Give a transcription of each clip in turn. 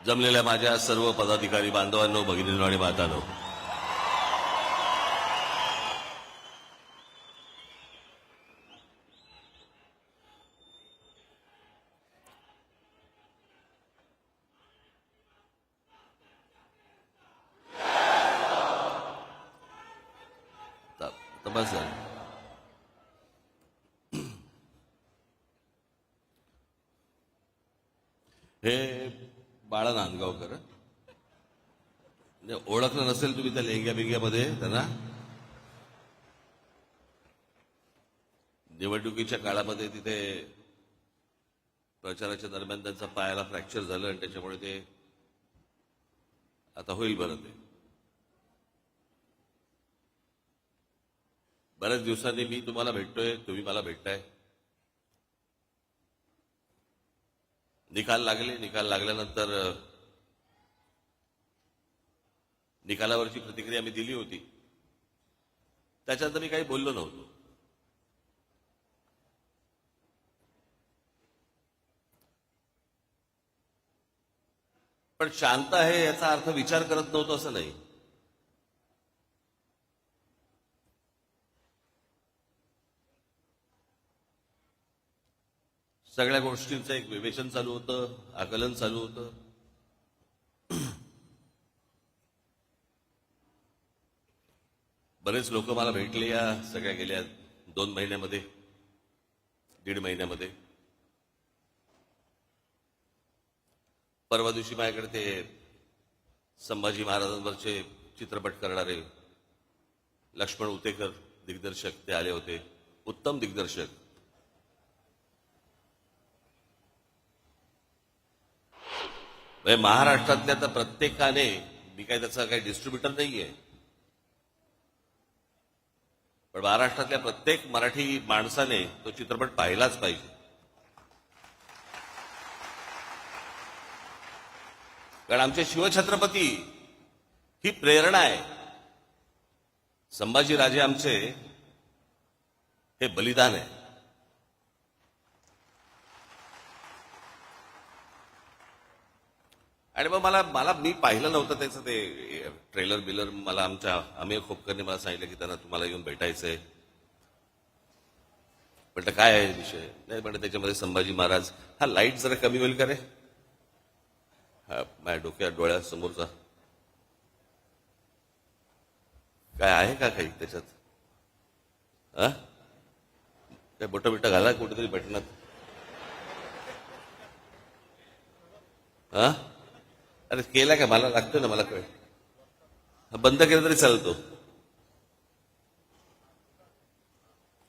जमलेल्या माझ्या सर्व पदाधिकारी बांधवांनो, भगिनींनो आणि मातांनो, बस हे बाळा नांदगावकर, म्हणजे ओळखलं नसेल तुम्ही त्या लेंग्या बिंग्यामध्ये त्यांना. निवडणुकीच्या काळामध्ये तिथे प्रचाराच्या दरम्यान त्यांचा पायाला फ्रॅक्चर झालं आणि त्याच्यामुळे ते आता होईल बरं. ते बऱ्याच दिवसांनी मी तुम्हाला भेटतोय, तुम्ही मला भेटताय. निकाल लागले. निकाल लागल्यानंतर निकालावरची प्रतिक्रिया मी दिली होती. त्याच्यानंतर मी काही बोललो नव्हतो. पण शांत आहे याचा अर्थ विचार करत नव्हतो असं नाही. सगळ्या गोष्टींचं एक विवेचन चालू होतं, आकलन चालू होतं. बरेच लोक मला भेटले या सगळ्या गेल्या 2 महिन्यामध्ये, 1.5 महिन्यामध्ये. परवा दिवशी माझ्याकडे ते संभाजी महाराजांवरचे चित्रपट करणारे लक्ष्मण उतेकर दिग्दर्शक ते आले होते. उत्तम दिग्दर्शक. महाराष्ट्रातल्या तर प्रत्येकाने, मी काही त्याचा काही डिस्ट्रीब्युटर नाहीये, पण महाराष्ट्रातल्या प्रत्येक मराठी माणसाने तो चित्रपट पाहिलाच पाहिजे. कारण आमचे शिवछत्रपती ही प्रेरणा आहे. संभाजीराजे आमचे हे बलिदान आहे. आणि मग मला मी पाहिलं नव्हतं त्याचं ते ट्रेलर बिलर. मला आमच्या अमेय खोपकरने मला सांगितलं की त्यांना तुम्हाला येऊन भेटायचंय. म्हटलं काय आहे विषय. नाही म्हटलं त्याच्यामध्ये संभाजी महाराज. हा लाईट जरा कमी होईल का रे, हा माझ्या डोक्यात डोळ्यासमोरचा काय आहे का काही त्याच्यात. हा काय बोटं बिटं घाला कुठेतरी बटनात. हा अरे केला का, मला लागतं ना, मला कळ. बंद केलं तरी चालतो.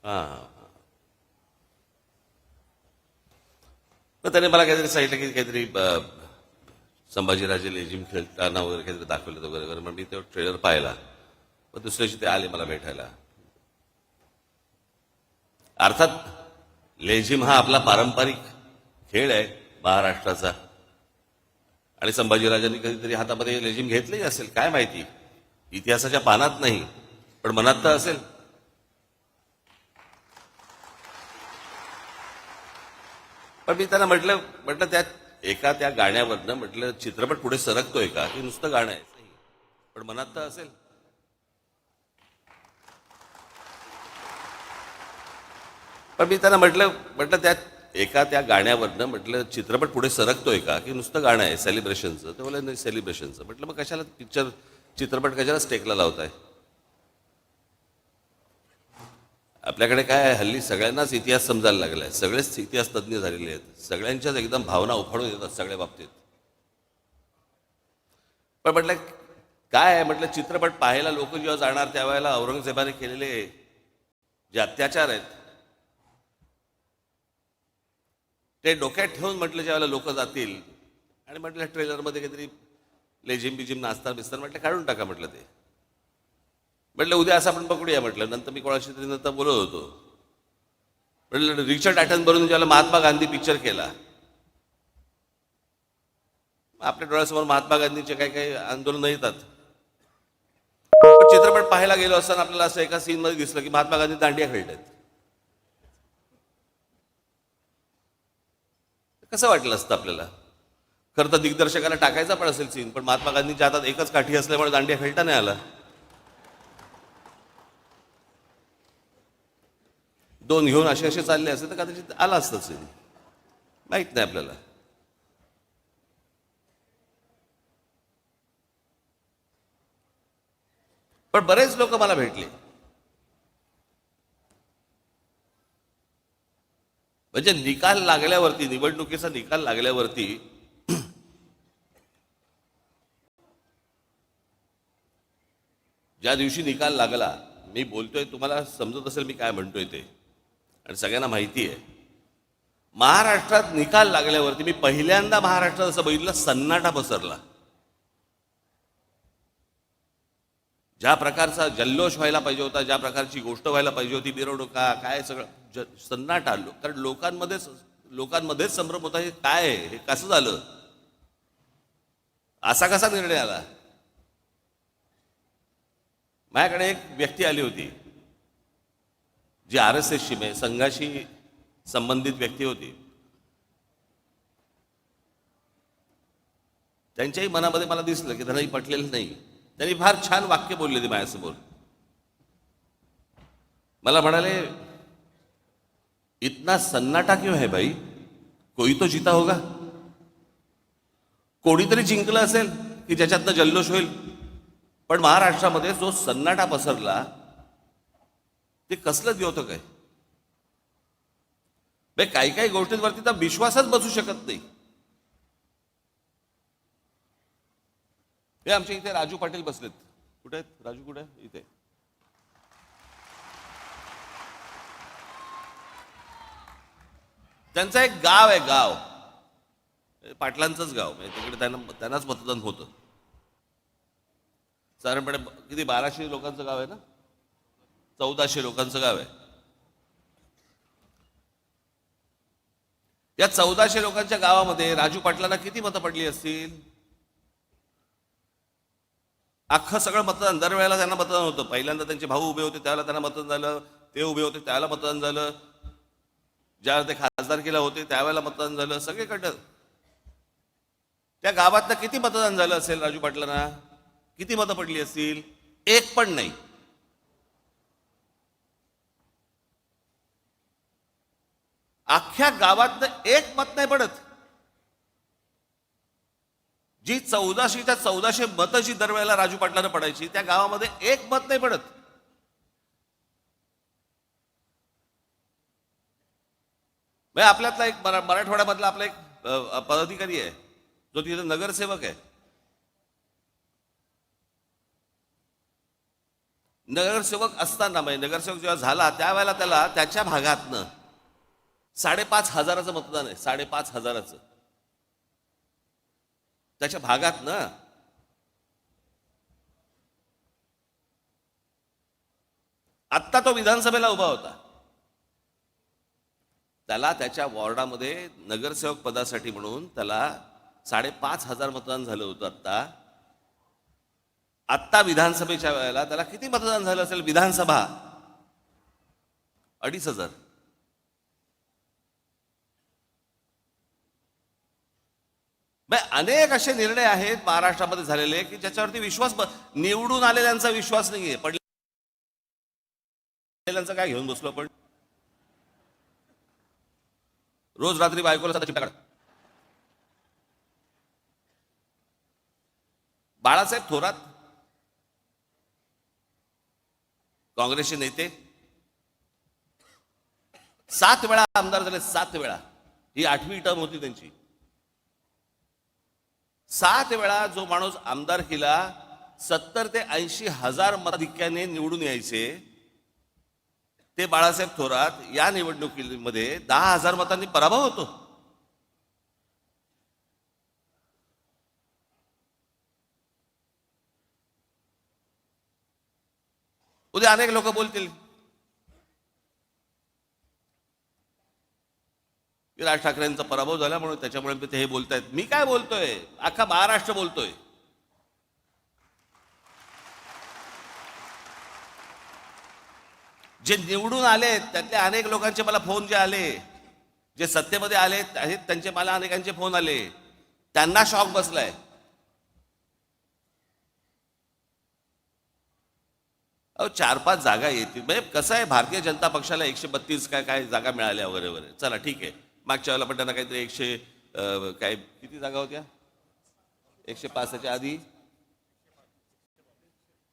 हा तर त्याने मला काहीतरी सांगितलं की काहीतरी संभाजीराजे लेझिम खेळताना वगैरे काहीतरी दाखवलं वगैरे. मग मी तो ट्रेलर पाहिला. मग दुसऱ्या दिवशी ते आले मला भेटायला. अर्थात लेझिम हा आपला पारंपरिक खेळ आहे महाराष्ट्राचा. आणि संभाजीराजांनी कधीतरी हातामध्ये लेझिम घेतलंही असेल, काय माहिती. इतिहासाच्या पानात नाही, पण मनात तर असेल. पण मी त्यांना म्हटलं त्यात त्या गाण्यावरनं म्हटलं चित्रपट पुढे सरकतोय का, की नुसतं गाणं आहे, पण मनात तर असेल. पण मी त्यांना म्हटलं त्या गाण्यावरनं म्हटलं चित्रपट पुढे सरकतोय का, की नुसतं गाणं आहे सेलिब्रेशनचं. ते बोलले नाही सेलिब्रेशनचं. म्हटलं मग कशाला चित्रपट कशाला स्टेकला लावताय. आपल्याकडे काय आहे, हल्ली सगळ्यांनाच इतिहास समजायला लागलाय. सगळेच इतिहास तज्ज्ञ झालेले आहेत. सगळ्यांच्याच एकदम भावना उफाळून येतात सगळ्या बाबतीत. पण म्हटलं काय आहे, म्हटलं चित्रपट पाहायला लोक जेव्हा जाणार त्यावेळेला औरंगजेबाने केलेले जे अत्याचार आहेत ते डोक्यात ठेवून म्हटलं ज्यावेळेला लोक जातील. आणि म्हटलं ट्रेलरमध्ये काहीतरी लेझिम बिजिम नाचतात बिस्तार, म्हटलं काढून टाका. म्हटलं ते म्हटलं उद्या असं आपण पकडूया. म्हटलं नंतर मी कोणाशी तरी नंतर बोलत होतो. म्हटलं रिचर्ड ॲटनबरोबर ज्याला महात्मा गांधी पिक्चर केला, आपल्या डोळ्यासमोर महात्मा गांधीचे काही काही आंदोलन येतात. चित्रपट पाहायला गेलो असताना आपल्याला असं एका सीन मध्ये दिसलं की महात्मा गांधी दांडिया खेळतात. कसं वाटलं असतं आपल्याला. खरं तर दिग्दर्शकाला टाकायचा पण असेल सीन, पण महात्मा गांधींच्या हातात एकच काठी असल्यामुळे दांडिया खेळता नाही आला. 2 घेऊन असे असे चालले असते तर कदाचित आला असतं सीन, माहित नाही आपल्याला. पण बरेच लोक मला भेटले, म्हणजे निकाल लागल्यावरती, निवडणुकीचा निकाल लागल्यावरती ज्या दिवशी निकाल लागला, मी बोलतोय, तुम्हाला समजत असेल मी काय म्हणतोय ते, आणि सगळ्यांना माहिती आहे. महाराष्ट्रात निकाल लागल्यावरती मी पहिल्यांदा महाराष्ट्रात असं बघितलं, सन्नाटा पसरला. ज्या प्रकारचा जल्लोष व्हायला पाहिजे होता, ज्या प्रकारची गोष्ट व्हायला पाहिजे होती, मिरवणुका काय सगळं सन्नाटा आलो. कारण लोकांमध्येच संभ्रम होता, हे काय आहे, हे कसं झालं, असा कसा निर्णय आला. माझ्याकडे एक व्यक्ती आली होती जी RSSची म्हणजे संघाशी संबंधित व्यक्ती होती. त्यांच्याही मनामध्ये मला दिसलं की त्यांनाही पटलेलं नाही. त्यांनी फार छान वाक्य बोलले ते माझ्यासमोर. मला म्हणाले, इतना सन्नाटा क्यों है भाई, कोई तो जीता होगा. कोणीतरी जिंकलं असेल की ज्याच्यातनं जल्लोष होईल, पण महाराष्ट्रामध्ये जो सन्नाटा पसरला ते कसलं द्योतक आहे. काही काही गोष्टींवरती तर विश्वासच बसू शकत नाही. हे आमच्या इथे राजू पाटील बसलेत. कुठे आहेत राजू, कुठे आहे? इथे. त्यांचं एक गाव आहे, गाव पाटलांचंच गाव, म्हणजे तिकडे त्यांनाच मतदान होतं. साधारणपणे किती 1200 लोकांचं गाव आहे ना, 1400 लोकांचं गाव आहे. या 1400 लोकांच्या गावामध्ये राजू पाटलांना किती मतं पडली असतील? अख्खं सगळं मतदान, दरवेळेला त्यांना मतदान होतं. पहिल्यांदा त्यांचे भाऊ उभे होते त्यावेळेला त्यांना मतदान झालं, ते उभे होते त्यावेळेला मतदान झालं, ज्यावेळेला ते खासदारकीला होते त्यावेळेला मतदान झालं, सगळीकडं. त्या गावातनं किती मतदान झालं असेल राजू पाटलांना? किती मतं पडली असतील? एक पण नाही. अख्ख्या गावातनं एक मत नाही पडत. जी 1400च्या 1400 मतं जी दरवेळेला राजू पाटलांना पडायची, त्या गावामध्ये एक मत नाही पडत. म्हणजे आपल्यातला एक मराठवाड्यामधला आपला एक पदाधिकारी आहे जो तिथे नगरसेवक आहे. नगरसेवक असताना, म्हणजे नगरसेवक जेव्हा झाला त्यावेळेला त्याला त्याच्या भागातनं 5,500 मतदान आहे. 5,500 त्याच्या भागातनं. आत्ता तो विधानसभेला उभा होता, त्याला त्याच्या वॉर्डामध्ये नगरसेवक पदासाठी म्हणून त्याला 5,500 मतदान झालं होतं. आत्ता विधानसभेच्या वेळेला त्याला किती मतदान झालं असेल? विधानसभा 2,500. अनेक असे निर्णय आहेत महाराष्ट्रामध्ये झालेले की ज्याच्यावरती विश्वास, निवडून आलेल्यांचा विश्वास नाहीये, पडलेल्यांचा काय घेऊन बसलो आपण. रोज रात्री बायकोला चिपटा काढ. बाळासाहेब थोरात काँग्रेसचे नेते 7 वेळा आमदार झाले. 7 वेळा, ही 8वी टर्म होती त्यांची. 7 वेळा जो माणूस आमदारकीला 70 ते 80 हजार मताधिक्याने निवडून यायचे, ते बाळासाहेब थोरात या निवडणुकीमध्ये 10,000 मतांनी पराभव होतो. उद्या अनेक लोक बोलतील की राज ठाकरेंचा पराभव झाला म्हणून त्याच्यामुळे ते हे बोलतायत. मी काय बोलतोय? अख्खा महाराष्ट्र बोलतोय. जे निवडून आले त्यातले अनेक लोकांचे मला फोन जे आले, जे सत्तेमध्ये आले आहेत त्यांचे मला अनेकांचे फोन आले त्यांना शॉक बसलाय. अहो 4-5 जागा येतील म्हणजे कसं आहे, भारतीय जनता पक्षाला 132 काय काय जागा मिळाल्या वगैरे वगैरे, चला ठीक आहे. मागच्या वेळेला पण त्यांना काहीतरी 100 काय किती जागा होत्या, 105 आधी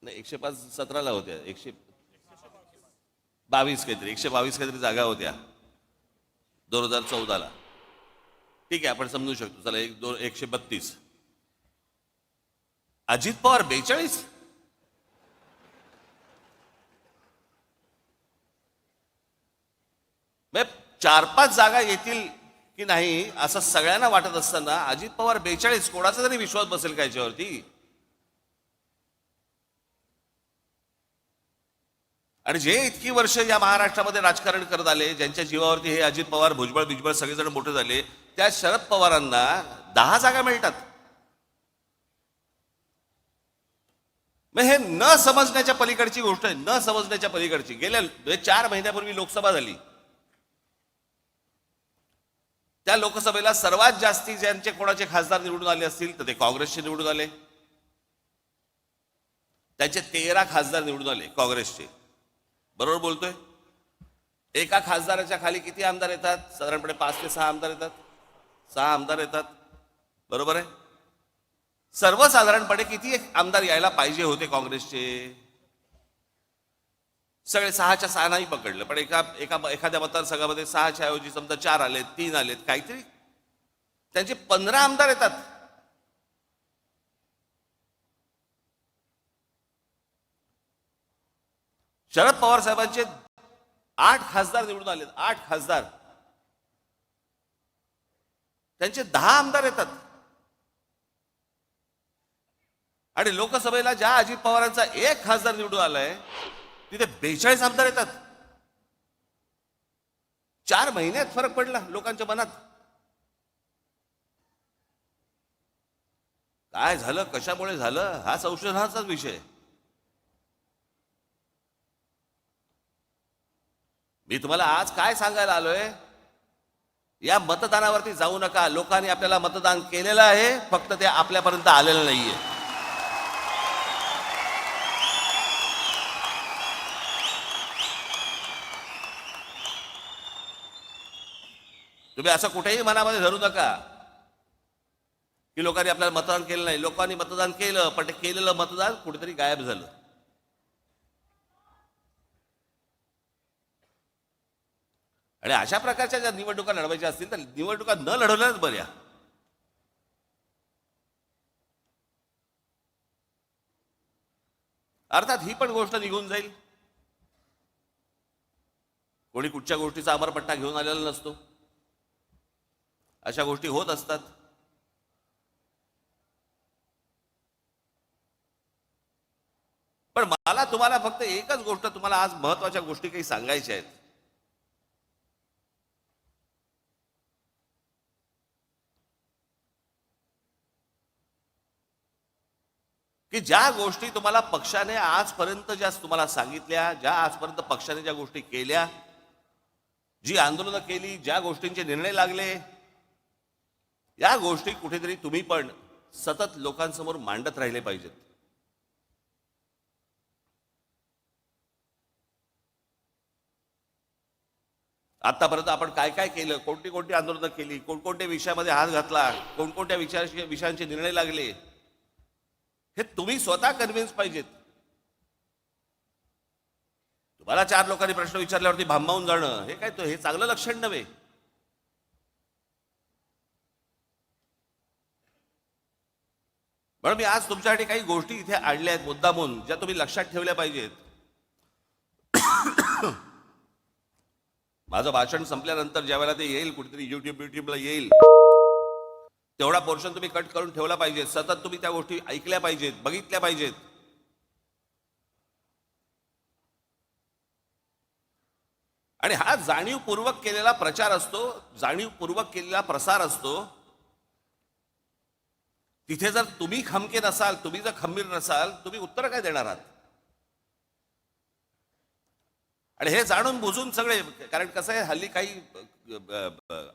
नाही, 105 17ला होत्या, 122 काहीतरी, 122 काहीतरी जागा होत्या 2014ला. ठीक आहे, आपण समजू शकतो, चला 132. अजित पवार 42. म्हणजे 4-5 जागा येतील की नाही असं सगळ्यांना वाटत असताना अजित पवार 42, कोणाचा तरी विश्वास बसेल का याच्यावरती? आणि जे इतकी वर्ष या महाराष्ट्रामध्ये राजकारण करत आले, ज्यांच्या जीवावरती हे अजित पवार, भुजबळ बिजबळ सगळेजण मोठे झाले, त्या शरद पवारांना 10 जागा मिळतात. मग हे न समजण्याच्या पलीकडची गोष्ट आहे, न समजण्याच्या पलीकडची. गेल्या 4 महिन्यापूर्वी लोकसभा झाली. त्या लोकसभेला सर्वात जास्ती ज्यांचे कोणाचे खासदार निवडून आले असतील तर ते काँग्रेसचे निवडून आले. त्याचे 13 खासदार निवडून आले काँग्रेसचे. बरोबर बोलतोय? एका खासदाराच्या खाली किती आमदार येतात? साधारणपणे 5 ते 6 आमदार येतात. 6 आमदार येतात, बरोबर आहे. सर्वसाधारणपणे किती आमदार यायला पाहिजे होते काँग्रेसचे? सगळे 6च्या 6 नाही पकडलं, पण एखाद्या मतदारसंघामध्ये 6च्या ऐवजी समजा 4 आलेत, 3 आलेत, काहीतरी त्यांचे 15 आमदार येतात. शरद पवार साहेबांचे 8 खासदार निवडून आलेत, 8 खासदार. त्यांचे 10 आमदार येतात. आणि लोकसभेला ज्या अजित पवारांचा 1 खासदार निवडून आलाय तिथे 42 आमदार येतात. 4 महिन्यात फरक पडला लोकांच्या मनात. काय झालं, कशामुळे झालं, हा संशोधनाचाच विषय. मी तुम्हाला आज काय सांगायला आलोय, या मतदानावरती जाऊ नका. लोकांनी आपल्याला मतदान केलेलं आहे, फक्त ते आपल्यापर्यंत आलेलं नाहीये. तुम्ही असं कुठेही मनामध्ये धरू नका की लोकांनी आपल्याला मतदान केलं नाही. लोकांनी मतदान केलं, पण ते केलेलं मतदान कुठेतरी गायब झालं. आणि अशा प्रकारच्या ज्या निवडणुका लढवायच्या असतील तर निवडणुका न लढवल्याच बऱ्या. अर्थात ही पण गोष्ट निघून जाईल. कोणी कुठच्या गोष्टीचा अमरपट्टा घेऊन आलेला नसतो. अशा गोष्टी होत असतात. पण मला तुम्हाला फक्त एकच गोष्ट, तुम्हाला आज महत्वाच्या गोष्टी काही सांगायच्या आहेत. की ज्या गोष्टी तुम्हाला पक्षाने आजपर्यंत ज्या तुम्हाला सांगितल्या, ज्या आजपर्यंत पक्षाने ज्या गोष्टी केल्या, जी आंदोलनं केली, ज्या गोष्टींचे निर्णय लागले, या गोष्टी कुठेतरी तुम्ही पण सतत लोकांसमोर मांडत राहिले पाहिजेत. आतापर्यंत आपण काय काय केलं, कोणती कोणती आंदोलनं केली, कोणकोणत्या विषयामध्ये हात घातला, कोणकोणत्या विषयांचे निर्णय लागले, हे तुम्ही स्वतः कन्व्हिन्स पाहिजेत. तुम्हाला 4 लोकांनी प्रश्न विचारल्यावरती भांबावून जाणं हे काय, हे चांगलं लक्षण नव्हे. म्हणून मी आज तुमच्यासाठी काही गोष्टी इथे आणल्या आहेत मुद्दामून, ज्या तुम्ही लक्षात ठेवल्या पाहिजेत. माझं भाषण संपल्यानंतर ज्या वेळेला ते येईल, कुठेतरी युट्यूबला येईल, तेवढा पोर्शन तुम्ही कट करून ठेवला पाहिजे. सतत तुम्ही त्या गोष्टी ऐकल्या पाहिजेत, बघितल्या पाहिजेत. आणि हा जाणीवपूर्वक केलेला प्रचार असतो, जाणीवपूर्वक केलेला प्रसार असतो. तिथे जर तुम्ही खमके नसाल, तुम्ही जर खंबीर नसाल, तुम्ही उत्तर काय देणार आहात? आणि हे जाणून बुजून सगळे, कारण कसं आहे, हल्ली काही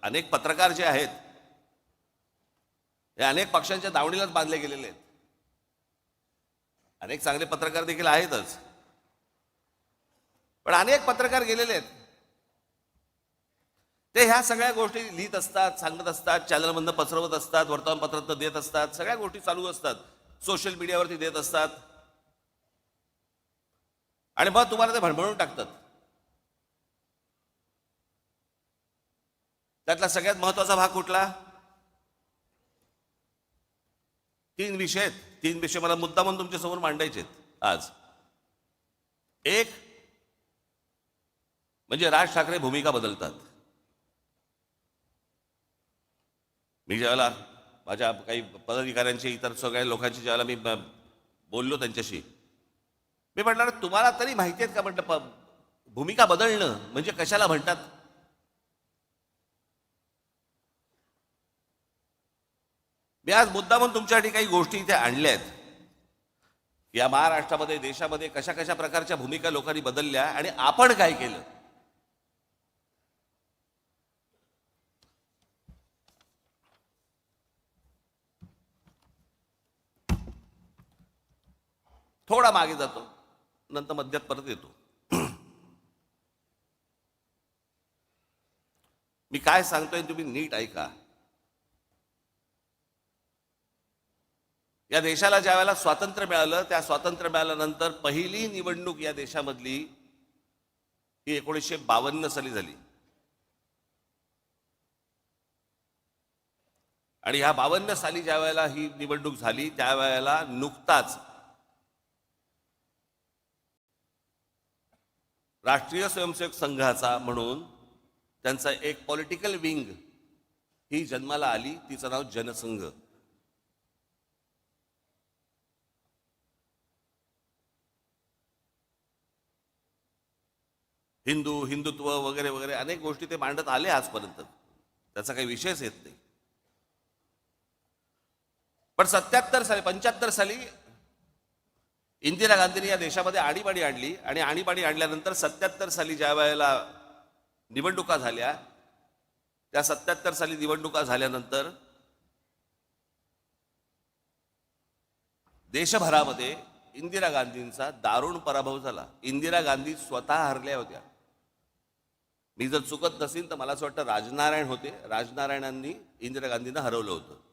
अनेक पत्रकार जे आहेत हे अनेक पक्षांच्या दावणीलाच बांधले गेलेले आहेत. अनेक चांगले पत्रकार देखील आहेतच, पण अनेक पत्रकार गेलेले आहेत. ते ह्या सगळ्या गोष्टी लिहित असतात, सांगत असतात, चॅनलमधनं पसरवत असतात, वर्तमानपत्रात देत असतात, सगळ्या गोष्टी चालू असतात, सोशल मीडियावरती देत असतात, आणि मग तुम्हाला ते भणभणून टाकतात. त्यातला सगळ्यात महत्वाचा भाग कुठला? 3 विषय आहेत. 3 विषय मला मुद्दामून तुमच्या समोर मांडायचे आहेत आज. एक म्हणजे राज ठाकरे भूमिका बदलतात. मी ज्यावेळेला माझ्या काही पदाधिकाऱ्यांची, इतर सगळ्या लोकांची ज्यावेळेला मी बोललो त्यांच्याशी, मी म्हटलं तुम्हाला तरी माहिती आहेत का, म्हटलं भूमिका बदलणं म्हणजे कशाला म्हणतात. मी आज मुद्दामून तुमच्यासाठी काही गोष्टी इथे आणल्या आहेत. या महाराष्ट्रामध्ये, देशामध्ये कशा कशा प्रकारच्या भूमिका लोकांनी बदलल्या आणि आपण काय केलं. थोडा मागे जातो, नंतर मध्यात परत येतो. मी काय सांगतोय तुम्ही नीट ऐका. या देशाला ज्या वेळेला स्वातंत्र्य मिळालं, त्या स्वातंत्र्य मिळाल्यानंतर पहिली निवडणूक या देशामधली ही 1952 साली झाली. आणि ह्या 52 साली ज्या वेळेला ही निवडणूक झाली, त्यावेळेला नुकताच राष्ट्रीय स्वयंसेवक संघाचा म्हणून त्यांचा एक पॉलिटिकल विंग ही जन्माला आली. तिचं नाव जनसंघ. हिंदुत्व वगैरे वगैरे अनेक गोष्टी ते मांडत आले आजपर्यंत, त्याचा काही विषयच येत नाही. पण 75 साली इंदिरा गांधींनी या देशामध्ये आणीबाणी आणली, आणि आणीबाणी आणल्यानंतर 77 साली ज्या वेळेला निवडणुका झाल्या, त्या 77 साली निवडणुका झाल्यानंतर देशभरामध्ये इंदिरा गांधींचा दारुण पराभव झाला. इंदिरा गांधी स्वतः हरल्या होत्या. मी जर चुकत नसेल तर मला असं वाटतं राजनारायण होते, राजनारायणांनी इंदिरा गांधींना हरवलं होतं.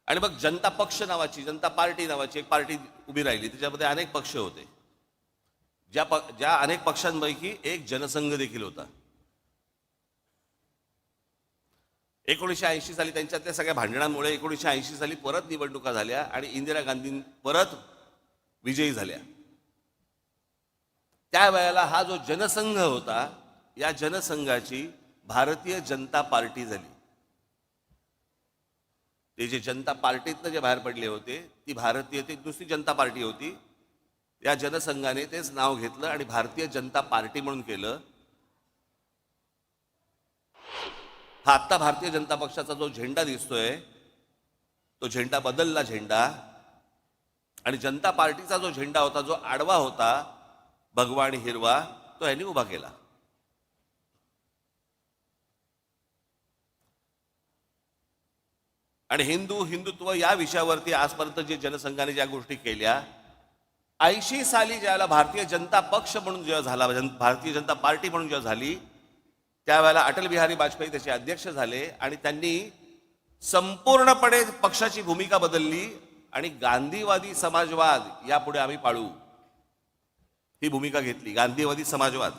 आणि मग जनता पक्ष नावाची, जनता पार्टी नावाची एक पार्टी उभी राहिली. त्याच्यामध्ये अनेक पक्ष होते. ज्या अनेक पक्षांपैकी एक जनसंघ देखील होता. 1980 साली त्यांच्यातल्या सगळ्या भांडणांमुळे 1980 साली परत निवडणुका झाल्या आणि इंदिरा गांधी परत विजयी झाल्या. त्यावेळेला हा जो जनसंघ होता, या जनसंघाची भारतीय जनता पार्टी झाली. ते जे जनता पार्टीतनं जे बाहेर पडले होते, ती भारतीय, ती दुसरी जनता पार्टी होती. या जनसंघाने तेच नाव घेतलं आणि भारतीय जनता पार्टी म्हणून केलं. हा आत्ता भारतीय जनता पक्षाचा जो झेंडा दिसतोय, तो झेंडा बदलला झेंडा. आणि जनता पार्टीचा जो झेंडा होता, जो आडवा होता, भगवा आणि हिरवा, तो यांनी उभा केला. आणि हिंदुत्व या विषयावरती आजपर्यंत जे जनसंघाने ज्या गोष्टी केल्या, 80 साली ज्याला भारतीय जनता पक्ष म्हणून जेव्हा झाला, भारतीय जनता पार्टी म्हणून जेव्हा झाली, त्यावेळेला अटल बिहारी वाजपेयी त्याचे अध्यक्ष झाले आणि त्यांनी संपूर्णपणे पक्षाची भूमिका बदलली आणि गांधीवादी समाजवाद यापुढे आम्ही पाळू ही भूमिका घेतली. गांधीवादी समाजवाद.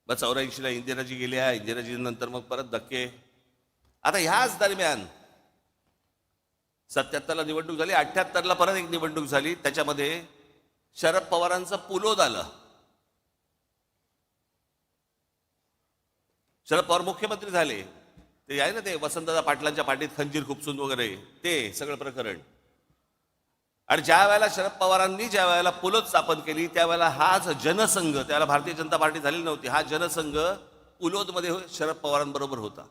मग 84ला इंदिराजी गेल्या, इंदिराजी नंतर मग परत धक्के. आता ह्याच दरम्यान 77ला निवडणूक झाली, 78ला परत एक निवडणूक झाली. त्याच्यामध्ये शरद पवारांचं पुलोद आलं. शरद पवार मुख्यमंत्री झाले. ते आहे ना, ते वसंतदादा पाटलांच्या पाठीत खंजीर खुपसून वगैरे ते सगळं प्रकरण. आणि ज्या वेळेला शरद पवारांनी ज्या वेळेला पुलोद स्थापन केली, त्यावेळेला हाच जनसंघ, त्यावेळेला भारतीय जनता पार्टी झालेली नव्हती, हा जनसंघ पुलोदमध्ये शरद पवारांबरोबर होता.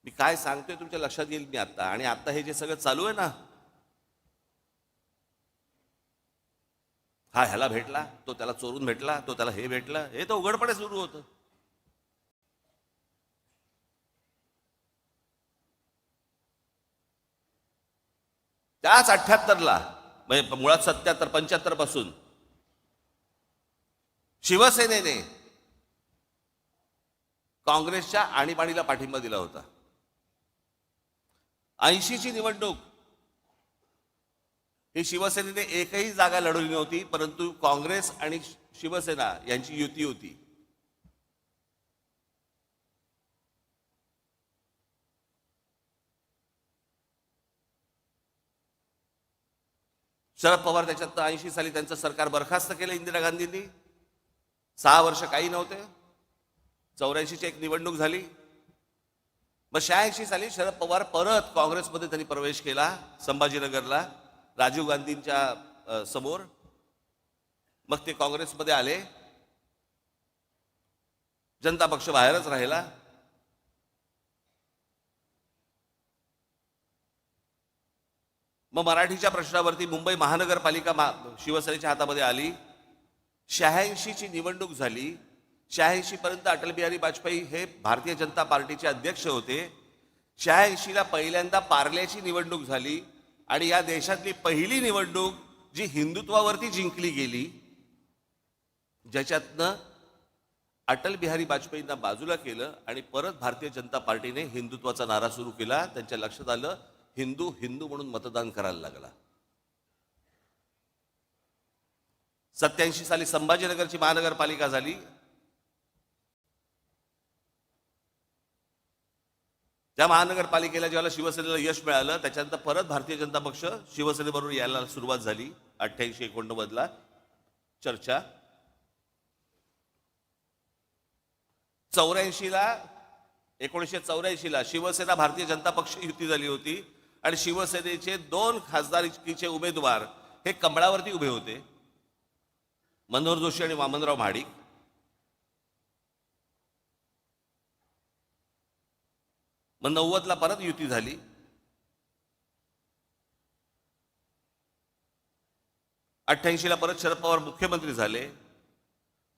मी काय सांगतोय तुमच्या लक्षात येईल मी आता. आणि आता हे जे सगळं चालू आहे ना, हा ह्याला भेटला, तो त्याला चोरून भेटला, तो त्याला हे भेटला, हे तर उघडपणे सुरू होतं. त्याच 78ला, म्हणजे मुळात 77-75 पासून शिवसेनेने काँग्रेसच्या आणीबाणीला पाठिंबा दिला होता. 80ची निवडणूक ही शिवसेनेने एकही जागा लढवली नव्हती, परंतु काँग्रेस आणि शिवसेना यांची युती होती. शरद पवार त्याच्यात 80 साली त्यांचं सरकार बरखास्त केलं इंदिरा गांधींनी. 6 वर्ष काही नव्हते. 84ची एक निवडणूक झाली. मग 86 साली शरद पवार परत काँग्रेसमध्ये त्यांनी प्रवेश केला, संभाजीनगरला राजीव गांधींच्या समोर. मग ते काँग्रेसमध्ये आले. जनता पक्ष बाहेरच राहिला. मग मराठीच्या प्रश्नावरती मुंबई महानगरपालिका शिवसेनेच्या हातामध्ये आली. 86ची निवडणूक झाली. 86 पर्यंत अटल बिहारी वाजपेयी हे भारतीय जनता पार्टीचे अध्यक्ष होते. 86ला पहिल्यांदा पार्ल्याची निवडणूक झाली आणि या देशातली पहिली निवडणूक जी हिंदुत्वावरती जिंकली गेली, ज्याच्यातनं अटल बिहारी वाजपेयींना बाजूला केलं आणि परत भारतीय जनता पार्टीने हिंदुत्वाचा नारा सुरू केला. त्यांच्या लक्षात आलं हिंदू हिंदू म्हणून मतदान करायला लागला. 87 साली संभाजीनगरची महानगरपालिका झाली. त्या महानगरपालिकेला ज्यावेळेला शिवसेनेला यश मिळालं, त्याच्यानंतर परत भारतीय जनता पक्ष शिवसेनेबरोबर यायला सुरुवात झाली. 88-89 चर्चा. 1984ला शिवसेना भारतीय जनता पक्ष युती झाली होती आणि शिवसेनेचे 2 खासदारकीचे उमेदवार हे कमळावरती उभे होते, मनोहर जोशी आणि वामनराव महाडिक. मग 90ला परत युती झाली. 88ला परत शरद पवार मुख्यमंत्री झाले.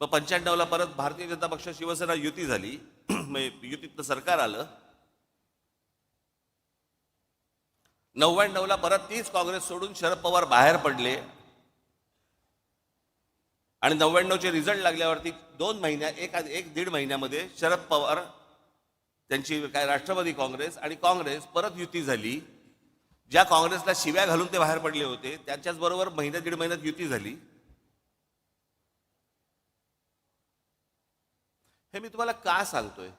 मग 95ला परत भारतीय जनता पक्ष शिवसेना युती झाली. युतीतलं सरकार आलं. 99ला परत तीच काँग्रेस सोडून शरद पवार बाहेर पडले आणि 99चे रिझल्ट लागल्यावरती 2 महिन्यात एक दीड महिन्यामध्ये शरद पवार त्यांची राष्ट्रवादी काँग्रेस आणि काँग्रेस परत युती झाली. ज्या काँग्रेसला शिव्या घालून ते बाहेर पडले होते त्यांच्याच बरोबर दीड महिन्यात युती झाली. हे मी तुम्हाला का सांगतोय?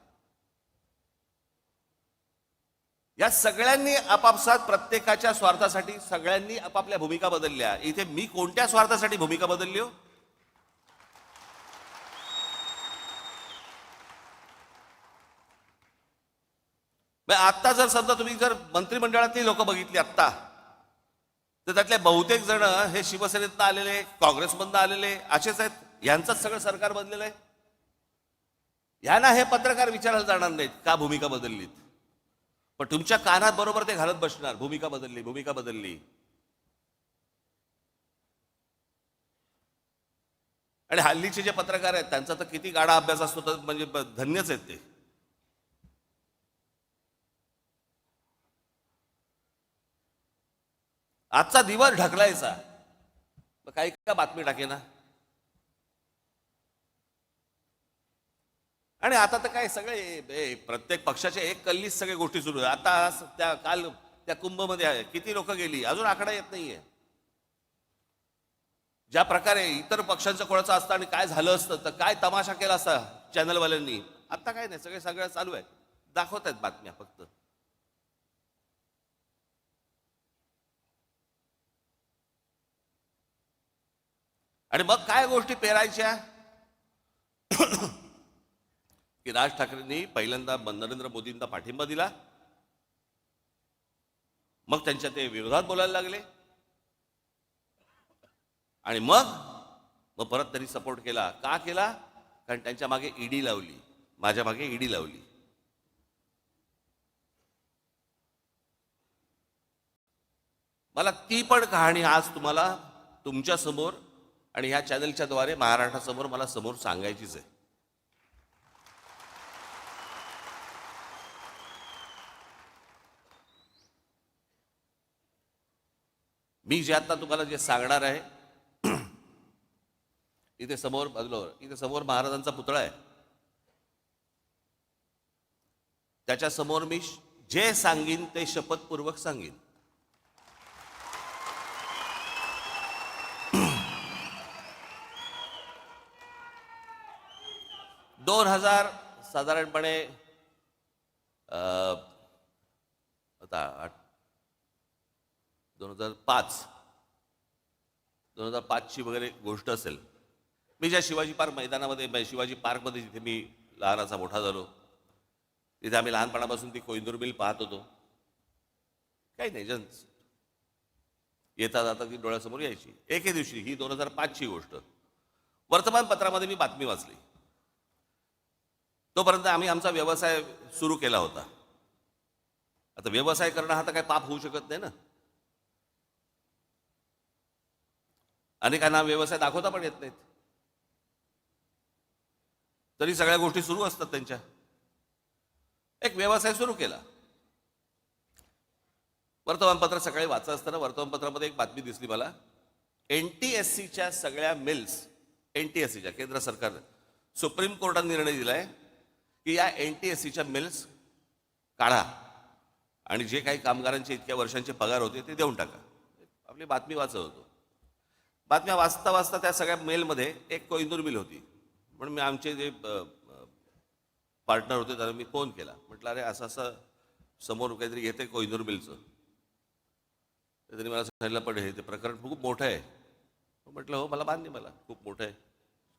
या सगळ्यांनी आपापसात प्रत्येकाच्या स्वार्थासाठी सगळ्यांनी आपापल्या भूमिका बदलल्या. इथे मी कोणत्या स्वार्थासाठी भूमिका बदलली हो? आता जर समजा तुम्ही जर मंत्रिमंडळातली लोक बघितली आत्ता, तर त्यातले बहुतेक जण हे शिवसेनेतनं आलेले, काँग्रेसमधनं आलेले असेच आहेत. यांचंच सगळं सरकार बनलेलं आहे. यांना हे पत्रकार विचारायला जाणार नाहीत का भूमिका बदललीत, पण तुमच्या कानात बरोबर ते घालत बसणार भूमिका बदलली, भूमिका बदलली. आणि हल्लीचे जे पत्रकार आहेत त्यांचा तर किती गाढा अभ्यास असतो, तर म्हणजे धन्यच आहेत ते. आजचा दिवस ढकलायचा, काही का बातमी टाके ना. आणि आता तर काय सगळे प्रत्येक पक्षाच्या एक कल्लीच सगळ्या गोष्टी सुरू आहेत. आता काल त्या कुंभमध्ये किती लोक गेली अजून आकडा येत नाहीये. ज्या प्रकारे इतर पक्षांचं कोणाचं असतं आणि काय झालं असतं, तर काय तमाशा केला असता चॅनलवाल्यांनी. आता काय नाही, सगळं चालू आहे, दाखवत आहेत बातम्या फक्त. आणि मग काय गोष्टी पेरायच्या की राज ठाकरेंनी पहिल्यांदा नरेंद्र मोदींना पाठिंबा दिला, मग त्यांच्या ते विरोधात बोलायला लागले आणि मग परत त्यांनी सपोर्ट केला. का केला? कारण त्यांच्या मागे ईडी लावली, माझ्या मागे ईडी लावली. मला ती पण कहाणी आज तुम्हाला तुमच्या समोर आणि ह्या चॅनलच्या द्वारे महाराष्ट्रासमोर मला समोर सांगायचीच आहे. मी जे आता तुम्हाला जे सांगणार आहे, इथे समोर बघलो, इथे समोर महाराजांचा पुतळा आहे. त्याच्या समोर मी जे सांगीन ते शपथपूर्वक सांगीन. साधारणपणे आता 2005ची वगैरे गोष्ट असेल. मी ज्या शिवाजी पार्क मैदानामध्ये, शिवाजी पार्कमध्ये जिथे मी लहानाचा मोठा झालो, तिथे आम्ही लहानपणापासून ती कोहिनूर मिल पाहत होतो. काही नाही, येता जाता ती डोळ्यासमोर यायची. एके दिवशी, ही 2005ची गोष्ट, वर्तमानपत्रामध्ये मी बातमी वाचली. तोपर्यंत आम्ही आमचा व्यवसाय सुरू केला होता. आता व्यवसाय करणं हा तर काही पाप होऊ शकत नाही ना. अनेकांना व्यवसाय दाखवता पण येत नाहीत, तरी सगळ्या गोष्टी सुरू असतात त्यांच्या. एक व्यवसाय सुरू केला. वर्तमानपत्र सकाळी वाचत असताना वर्तमानपत्रामध्ये एक बातमी दिसली मला. NTSCच्या सगळ्या मिल्स, NTSCच्या, केंद्र सरकारनं, सुप्रीम कोर्टाने निर्णय दिलाय की या NTSCच्या मिल्स काढा आणि जे काही कामगारांचे इतक्या वर्षांचे पगार होते ते देऊन टाका. आपली बातमी वाचत होतो. बातम्या वाचता वाचता त्या सगळ्या मेलमध्ये एक कोहिनूर मिल होती. म्हणून मी आमचे जे पार्टनर होते त्यांना मी फोन केला. म्हटलं, अरे असं असं समोर काहीतरी येते कोहिनूर मिलचं. त्यांनी मला सांगितलं, पण हे ते प्रकरण खूप मोठं आहे. म्हटलं, हो मला मान्य, मला खूप मोठं आहे.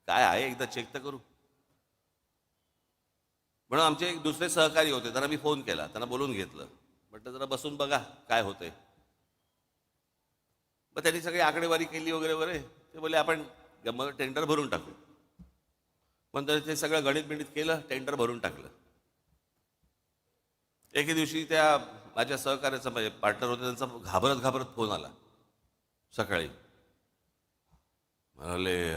काय आहे एकदा चेक तर करू. म्हणून आमचे एक दुसरे सहकारी होते, त्यांना मी फोन केला, त्यांना बोलून घेतलं. म्हटलं जरा बसून बघा काय होतंय. मग त्यांनी सगळी आकडेवारी केली वगैरे वगैरे. ते बोलले आपण टेंडर भरून टाकू. पण ते सगळं गणित बिणित केलं, टेंडर भरून टाकलं. एके दिवशी त्या माझ्या सहकार्याचा, म्हणजे पार्टनर होते, त्यांचा घाबरत घाबरत फोन आला सकाळी. म्हणाले,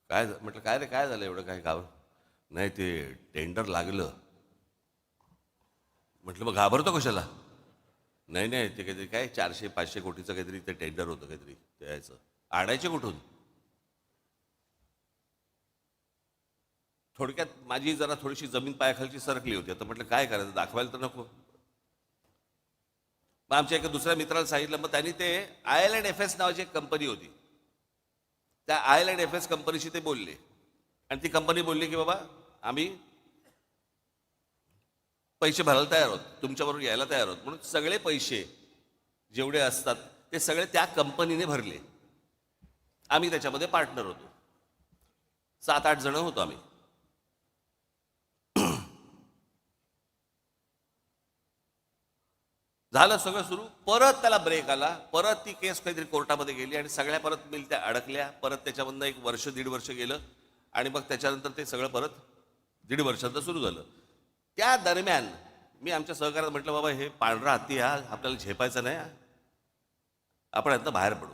काय? म्हटलं काय रे, काय झालं एवढं, काय घाबर? नाही ते टेंडर लागलं. म्हटलं मग घाबरतो कशाला? नाही नाही, ते काहीतरी काय 400-500 कोटीचं काहीतरी ते टेंडर होतं, काहीतरी ते यायचं. आणायचे कुठून? थोडक्यात माझी जरा थोडीशी जमीन पायाखालची सरकली होती. आता म्हटलं काय करायचं, दाखवायला तर नको. मग आमच्या एका दुसऱ्या मित्राला सांगितलं. मग त्यांनी ते IL&FS नावाची एक कंपनी होती, त्या IL&FS कंपनीशी ते बोलले. आणि ती कंपनी बोलली की बाबा आम्ही पैसे भरायला तयार आहोत, तुमच्याबरोबर यायला तयार आहोत. म्हणून सगळे पैसे जेवढे असतात ते सगळे त्या कंपनीने भरले. आम्ही त्याच्यामध्ये पार्टनर होतो. 7-8 जण होतो आम्ही. झालं सगळं सुरू. परत त्याला ब्रेक आला. परत ती केस काहीतरी कोर्टामध्ये गेली आणि सगळ्या परत मिल त्या अडकल्या. परत त्याच्यामधनं 1 वर्ष 1.5 वर्ष गेलं आणि मग त्याच्यानंतर ते सगळं परत 1.5 वर्षाचं सुरू झालं. त्या दरम्यान मी आमच्या सहकार्यात म्हटलं, बाबा हे पांढरा हत्ती हा आपल्याला झेपायचा नाही, आपण यातनं बाहेर पडू.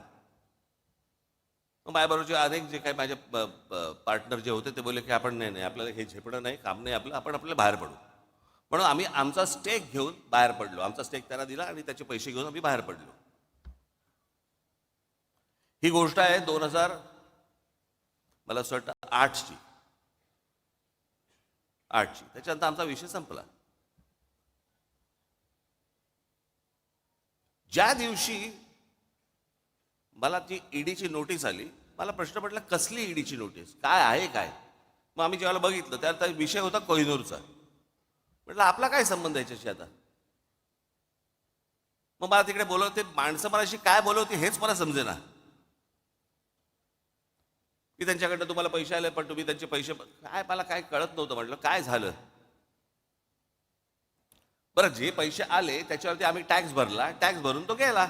मग माझ्याबरोबरचे अनेक जे काही माझे पार्टनर जे होते ते बोलले की आपण नाही, आपल्याला हे झेपणं नाही, काम नाही आपलं, आपण आपल्याला बाहेर पडू. म्हणून आम्ही आमचा स्टेक घेऊन बाहेर पडलो. आमचा स्टेक त्याला दिला आणि त्याचे पैसे घेऊन आम्ही बाहेर पडलो. ही गोष्ट आहे 2000, मला असं वाटतं 8ची. त्याच्यानंतर आमचा विषय संपला. ज्या दिवशी मला ती ईडीची नोटीस आली, मला प्रश्न पडला कसली ईडीची नोटीस, काय आहे काय? मग आम्ही जेव्हा बघितलं त्यात विषय होता कोहिनूरचा. म्हटलं आपला काय संबंध याच्याशी आता? मग मला तिकडे बोलवते माणसं, मलाशी काय बोलवते हेच मला समजेना. की त्यांच्याकडनं तुम्हाला पैसे आले पण तुम्ही त्यांचे पैसे काय, मला काय कळत नव्हतं. म्हटलं काय झालं? बरं, जे पैसे आले त्याच्यावरती आम्ही टॅक्स भरला, टॅक्स भरून तो गेला.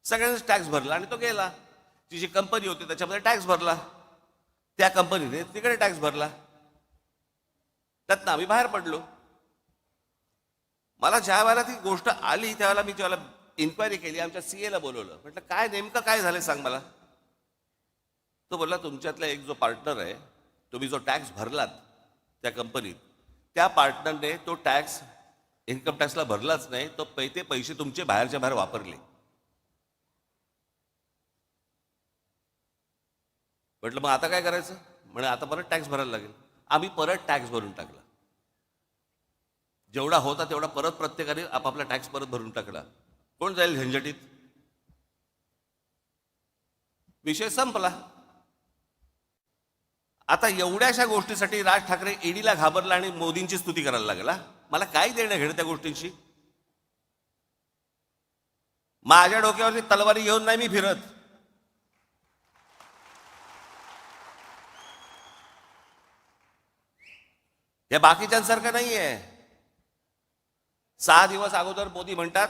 सगळ्यांनीच टॅक्स भरला आणि तो गेला. ती जी कंपनी होती त्याच्यामध्ये टॅक्स भरला, त्या कंपनीने तिकडे टॅक्स भरला, त्यातनं आम्ही बाहेर पडलो. मला ज्या वेळेला ती गोष्ट आली त्यावेळेला मी ज्यावेळेला इन्क्वायरी केली, आमच्या सीएला बोलवलं, म्हटलं काय नेमकं काय झालं सांग मला. तो बोलला तुमच्यातला एक जो पार्टनर आहे, तुम्ही जो टॅक्स भरलात त्या कंपनीत, त्या पार्टनरने तो टॅक्स इन्कम टॅक्सला भरलाच नाही, तो ते पैसे तुमचे बाहेरच्या बाहेर वापरले. म्हटलं मग आता काय करायचं. म्हणे आता परत टॅक्स भरायला लागेल. आम्ही परत टॅक्स भरून टाकला, जेवढा होता तेवढा परत प्रत्येकाने आपापला टॅक्स परत भरून टाकला. कोण जाईल झंझटीत. विषय संपला. आता एवढ्याशा गोष्टीसाठी राज ठाकरे ईडीला घाबरला आणि मोदींची स्तुती करायला लागला. मला काय देणं घेणं त्या गोष्टींशी. माझ्या डोक्यावरती तलवारी घेऊन नाही मी फिरत. हे बाकीच्यांसारखं नाहीये. 6 दिवस अगोदर मोदी म्हणतात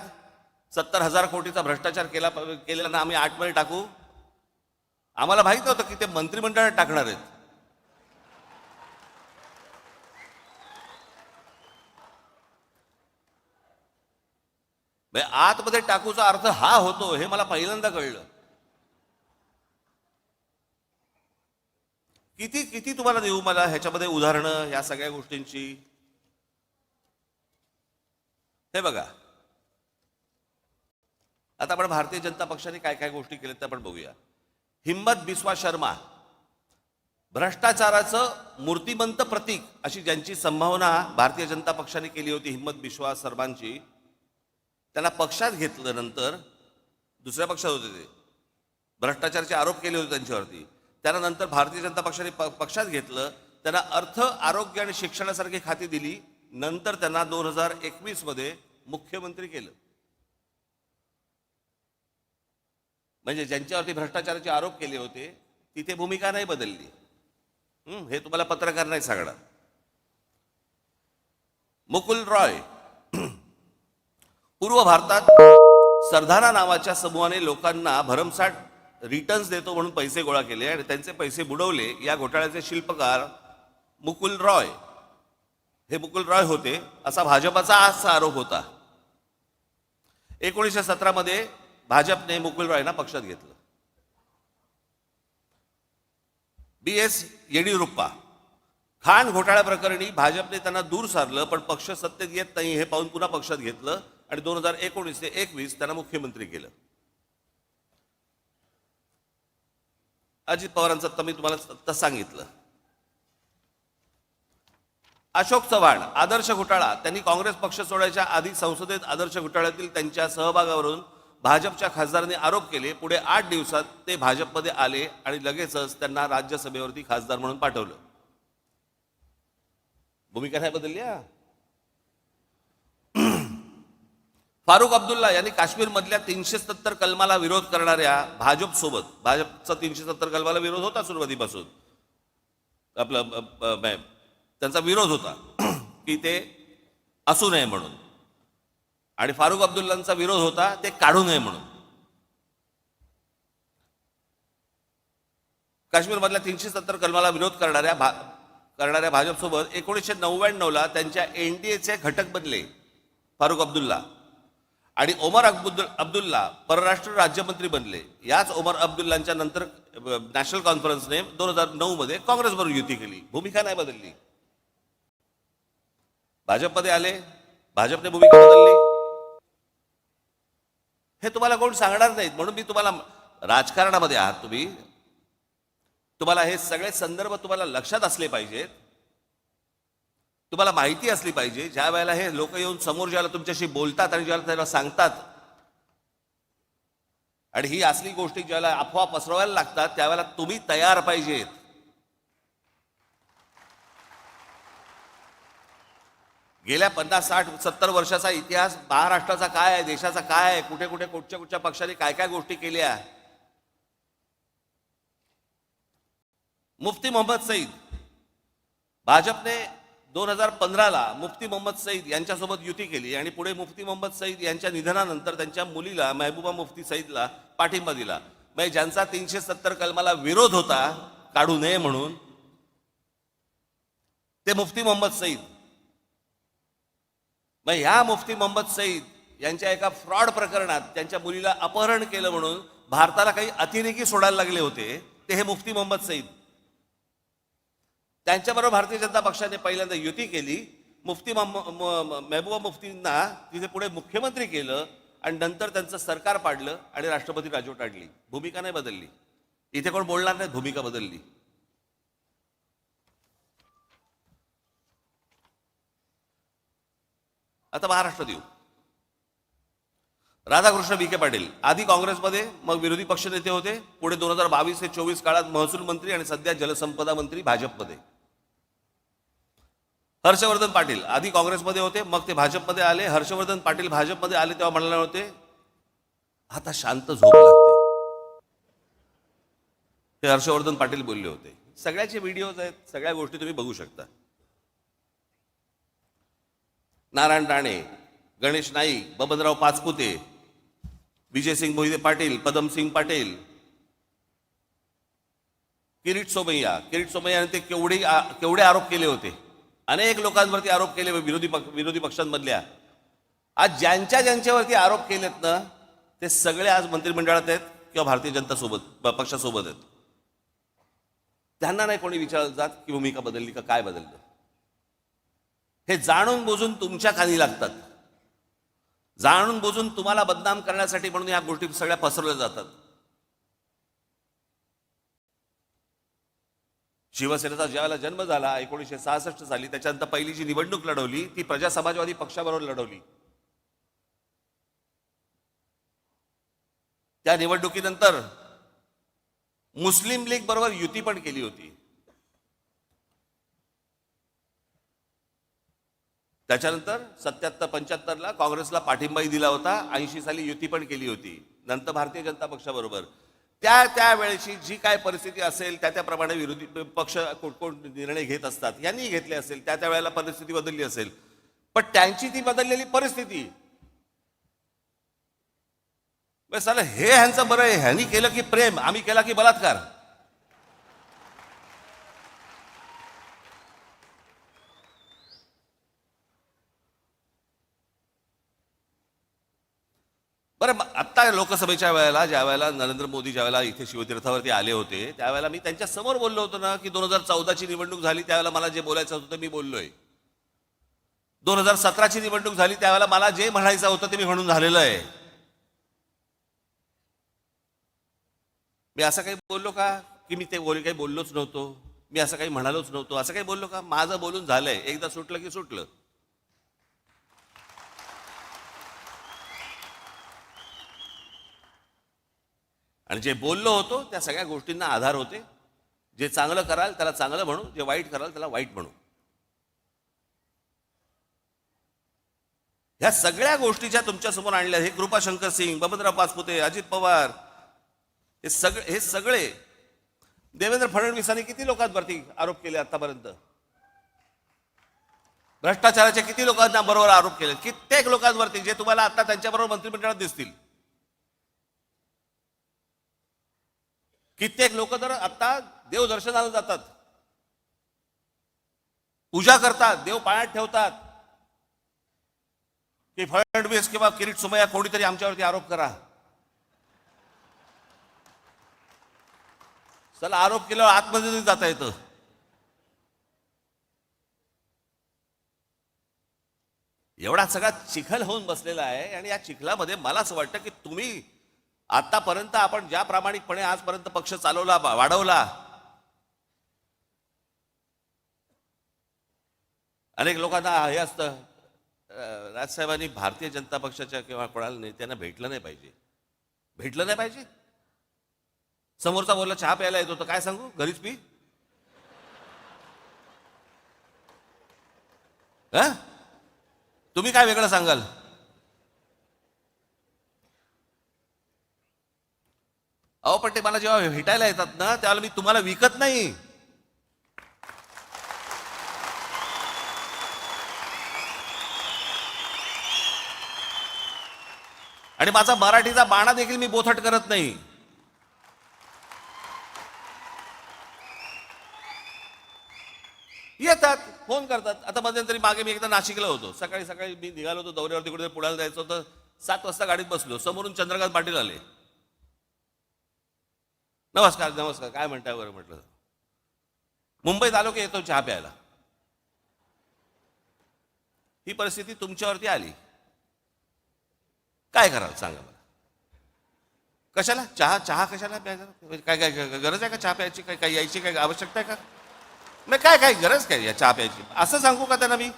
70,000 कोटीचा भ्रष्टाचार केलेला ना आम्ही 8 मध्ये टाकू. आम्हाला माहित होतं की ते मंत्रिमंडळात टाकणार आहेत. आतमध्ये टाकूचा अर्थ हा होतो हे मला पहिल्यांदा कळलं. किती किती तुम्हाला देऊ मला ह्याच्यामध्ये उदाहरणं या सगळ्या गोष्टींची. हे बघा, आता आपण भारतीय जनता पक्षाने काय काय गोष्टी केल्या ते आपण बघूया. हिम्मत बिस्वा शर्मा, भ्रष्टाचाराचं मूर्तिमंत प्रतीक अशी ज्यांची संभावना भारतीय जनता पक्षाने केली होती, हिम्मत बिस्वा शर्मांची, त्यांना पक्षात घेतलं. नंतर दुसऱ्या पक्षात होते, ते भ्रष्टाचाराचे आरोप केले होते त्यांच्यावरती. त्यानंतर भारतीय जनता पक्षाने पक्षात घेतलं. त्यांना अर्थ, आरोग्य आणि शिक्षणासारखी खाती दिली. नंतर त्यांना 2021 मध्ये मुख्यमंत्री केलं. म्हणजे ज्यांच्यावरती भ्रष्टाचाराचे आरोप केले होते तिथे भूमिका नाही बदलली. हे तुम्हाला पत्रकार नाही सांगणार. मुकुल रॉय, पूर्व भारतात सरधाना नावाच्या समूहाने लोकांना भरमसाठ रिटर्न्स देतो म्हणून पैसे गोळा केले आणि त्यांचे पैसे बुडवले. या घोटाळ्याचे शिल्पकार मुकुल रॉय, हे मुकुल रॉय होते असा भाजपाचा आजचा आरोप होता. 1917 मध्ये भाजपने मुकुल रॉयना पक्षात घेतलं. BS येडियुरप्पा, खाण घोटाळ्या प्रकरणी भाजपने त्यांना दूर सारलं, पण पक्ष सत्तेत येत नाही हे पाहून पुन्हा पक्षात घेतलं आणि 2019 ते 21 त्यांना मुख्यमंत्री केलं. अजित पवारांचं तर मी तुम्हाला सांगितलं. अशोक चव्हाण, आदर्श घोटाळा, त्यांनी काँग्रेस पक्ष सोडायच्या आधी संसदेत आदर्श घोटाळ्यातील त्यांच्या सहभागावरून भाजपच्या खासदारांनी आरोप केले. पुढे 8 दिवसात ते भाजपमध्ये आले आणि लगेचच त्यांना राज्यसभेवरती खासदार म्हणून पाठवलं. भूमिका नाही बदलली. फारुख अब्दुल्ला यांनी काश्मीर मधल्या 370 कलमाला विरोध करणाऱ्या भाजपसोबत, भाजपचा 370 कलमाला विरोध होता सुरुवातीपासून, त्यांचा विरोध होता की ते असू नये म्हणून, आणि फारुख अब्दुल्लांचा विरोध होता ते काढू नये म्हणून. काश्मीर मधल्या 370 कलमाला विरोध करणाऱ्या भाजपसोबत 1999ला त्यांच्या एनडीएचे घटक बनले फारुख अब्दुल्ला, आणि ओमर अब्दुल्ला परराष्ट्र राज्यमंत्री बनले. याच ओमर अब्दुल्लांच्या नंतर नॅशनल कॉन्फरन्सने 2009 मध्ये काँग्रेसबरोबर युती केली. भूमिका नाही बदलली. भाजपमध्ये आले, भाजपने भूमिका बदलली. हे तुम्हाला कोण सांगणार नाहीत. म्हणून मी तुम्हाला, राजकारणामध्ये आहात तुम्ही, तुम्हाला हे सगळे संदर्भ तुम्हाला लक्षात असले पाहिजेत, तुम्हाला माहिती असली पाहिजे. ज्या वेळेला हे लोक येऊन समोर ज्याला तुमच्याशी बोलतात आणि ज्याला त्याला सांगतात आणि ही असली गोष्टी ज्याला अफवा पसरवायला लागतात, त्यावेळेला तुम्ही तयार पाहिजेत. गेल्या 50, 60, 70 वर्षाचा इतिहास महाराष्ट्राचा काय आहे, देशाचा काय आहे, कुठे कुठे कुठच्या पक्षाने काय काय गोष्टी केल्या. मुफ्ती मोहम्मद सईद, भाजपने 2015ला मुफ्ती मोहम्मद सईद यांच्यासोबत युती केली आणि पुढे मुफ्ती मोहम्मद सईद यांच्या निधनानंतर त्यांच्या मुलीला महबूबा मुफ्ती सईदला पाठिंबा दिला. म्हणजे ज्यांचा 370 कलमाला विरोध होता काढू नये म्हणून, ते मुफ्ती मोहम्मद सईद. मग ह्या मुफ्ती मोहम्मद सईद यांच्या एका फ्रॉड प्रकरणात त्यांच्या मुलीला अपहरण केलं म्हणून भारताला काही अतिरेकी सोडायला लागले होते, ते हे मुफ्ती मोहम्मद सईद. त्यांच्याबरोबर भारतीय जनता पक्षाने पहिल्यांदा युती केली. मुफ्ती महबूबा मुफ्तींना तिथे पुढे मुख्यमंत्री केलं आणि नंतर त्यांचं सरकार पाडलं आणि राष्ट्रपती राजवट आणली. भूमिका नाही बदलली. इथे कोण बोलणार नाही भूमिका बदलली. आता महाराष्ट्र देऊ. राधाकृष्ण विखे पाटील आधी काँग्रेसमध्ये, मग विरोधी पक्षनेते होते. पुढे 2022 ते 24 काळात महसूल मंत्री आणि सध्या जलसंपदा मंत्री भाजपमध्ये. हर्षवर्धन पाटील आधी काँग्रेसमध्ये होते, मग ते भाजपमध्ये आले. हर्षवर्धन पाटील भाजपमध्ये आले तेव्हा म्हणाले होते आता शांत झोप लागते. ते हर्षवर्धन पाटील बोलले होते. सगळ्याचे व्हिडिओज आहेत, सगळ्या गोष्टी तुम्ही बघू शकता. नारायण राणे, गणेश नाईक, बबनराव पाचपुते, विजयसिंग मोहिते पाटील, पदमसिंग पाटील, किरीट सोमय्याने ते केवढे आरोप केले होते. अनेक लोकांवरती आरोप केले विरोधी पक्षांमधल्या. आज ज्यांच्यावरती आरोप केलेत ना ते सगळे आज मंत्रिमंडळात आहेत किंवा भारतीय जनता पक्षासोबत आहेत. त्यांना नाही कोणी विचारलं जात की भूमिका बदलली का काय बदललं. हे जाणून बुजून तुमच्या खाली लागतात. जाणून बुजून तुम्हाला बदनाम करण्यासाठी म्हणून या गोष्टी सगळ्या पसरवल्या जातात. शिवसेनेचा ज्यावेळेला जन्म झाला 1966 साली, त्याच्यानंतर पहिली जी निवडणूक लढवली ती प्रजा समाजवादी पक्षाबरोबर लढवली. त्या निवडणुकीनंतर मुस्लिम लीग बरोबर युती पण केली होती. त्याच्यानंतर 77-75ला काँग्रेसला पाठिंबाही दिला होता. 80 साली युती पण केली होती. नंतर भारतीय जनता पक्षाबरोबर त्या वेळेची जी काय परिस्थिती असेल त्याप्रमाणे विरोधी पक्ष कोण निर्णय घेत असतात. यांनी घेतले असेल, त्या वेळेला परिस्थिती बदलली असेल. पण त्यांची ती बदललेली परिस्थिती साला हे ह्यांचं बरं आहे. ह्यांनी केलं की प्रेम, आम्ही केला की बलात्कार. बरं, आत्ता लोकसभेच्या वेळेला ज्या वेळेला नरेंद्र मोदी ज्या वेळेला इथे शिवतीर्थावरती आले होते त्यावेळेला मी त्यांच्या समोर बोललो होतो ना की 2014ची निवडणूक झाली त्यावेळेला मला जे बोलायचं होतं मी बोललोय. 2017ची निवडणूक झाली त्यावेळेला मला जे म्हणायचं होतं ते मी म्हणून झालेलं आहे. मी असं काही बोललो का की मी ते काही बोललोच नव्हतो, मी असं काही म्हणालोच नव्हतो, असं काही बोललो का? माझं बोलून झालंय. एकदा सुटलं की सुटलं. आणि जे बोललो होतो त्या सगळ्या गोष्टींना आधार होते. जे चांगलं कराल त्याला चांगलं म्हणू, जे वाईट कराल त्याला वाईट म्हणू. ह्या सगळ्या गोष्टी ज्या तुमच्या समोर आणल्या, हे कृपाशंकर सिंग, बबनराव पाचपुते, अजित पवार, हे सगळे देवेंद्र फडणवीसांनी किती लोकांवरती आरोप केले आतापर्यंत? भ्रष्टाचाराचे किती लोकांना बरोबर आरोप केले? कित्येक लोकांवरती जे तुम्हाला आता त्यांच्याबरोबर मंत्रिमंडळात दिसतील. कित्येक लोक तर आता देवदर्शनाला जातात, पूजा करतात, देव पायात ठेवतात की फडणवीस किंवा किरीट सोमय्या कोणीतरी आमच्यावरती आरोप करा. चला, आरोप केल्यावर आतमध्ये जाता येतं. एवढा सगळा चिखल होऊन बसलेला आहे. आणि या चिखलामध्ये मला असं वाटतं की तुम्ही आतापर्यंत आपण ज्या प्रामाणिकपणे आजपर्यंत पक्ष चालवला, वाढवला, अनेक लोकांना हे असतं राजसाहेबांनी भारतीय जनता पक्षाच्या किंवा कोणाला नेत्यांना भेटलं नाही पाहिजे. समोरचा बोलला चहा प्यायला येतो तर काय सांगू, घरीच पी. तुम्ही काय वेगळं सांगाल? अहो पण ते मला जेव्हा भेटायला येतात ना त्यावेळेला मी तुम्हाला विकत नाही. आणि माझा मराठीचा बाणा देखील मी बोथट करत नाही. येतात फोन करतात. आता मध्यंतरी मागे मी एकदा नाशिकला होतो, सकाळी सकाळी मी निघालो होतो दौऱ्यावरती, कुठे पुण्याला जायचं होतं. 7 वाजता गाडीत बसलो, समोरून चंद्रकांत पाटील आले. नमस्कार नमस्कार, काय म्हणताय बरं म्हटलं. मुंबईत आलो की येतो चहा प्यायला. ही परिस्थिती तुमच्यावरती आली, काय कराल सांगा मला. कशाला चहा, चहा कशाला प्यायचा, काय काय गरज आहे का चहा प्यायची, काय काय यायची काय आवश्यकता आहे का, मग काय काय गरज काय या चहा प्यायची, असं सांगू का त्यांना मी.